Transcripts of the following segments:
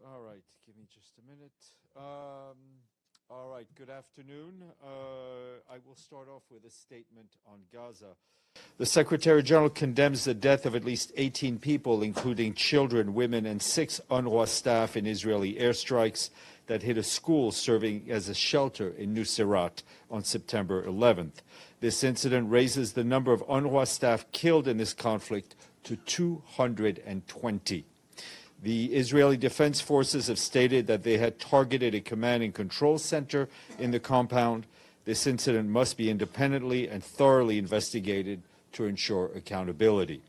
All right, give me just a minute. All right, good afternoon. I will start off with a statement on Gaza. The Secretary General condemns the death of at least 18 people, including children, women, and 6 UNRWA staff in Israeli airstrikes that hit a school serving as a shelter in Nuseirat on September 11th. This incident raises the number of UNRWA staff killed in this conflict to 220. The Israeli Defense Forces have stated that they had targeted a command and control center in the compound. This incident must be independently and thoroughly investigated to ensure accountability.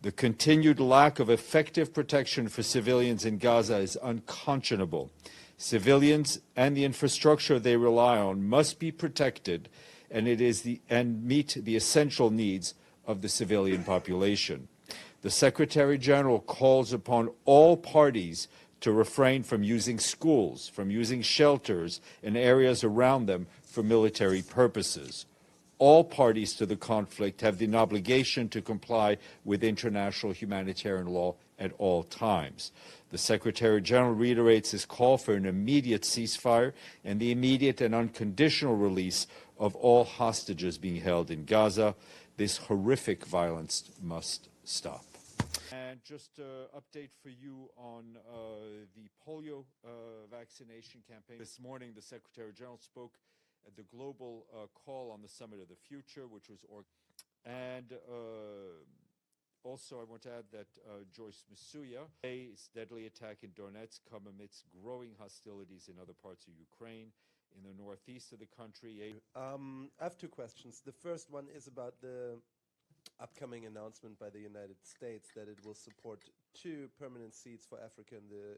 The continued lack of effective protection for civilians in Gaza is unconscionable. Civilians and the infrastructure they rely on must be protected, and meet the essential needs of the civilian population. The Secretary General calls upon all parties to refrain from using schools, from using shelters and areas around them for military purposes. All parties to the conflict have an obligation to comply with international humanitarian law at all times. The Secretary General reiterates his call for an immediate ceasefire and the immediate and unconditional release of all hostages being held in Gaza. This horrific violence must stop. And just an update for you on the polio vaccination campaign. This morning, the Secretary General spoke at the global call on the Summit of the Future, which was also I want to add that Joyce Masuya's deadly attack in Donetsk come amidst growing hostilities in other parts of Ukraine. In the northeast of the country. I have 2 questions. The first one is about the upcoming announcement by the United States that it will support 2 permanent seats for Africa in the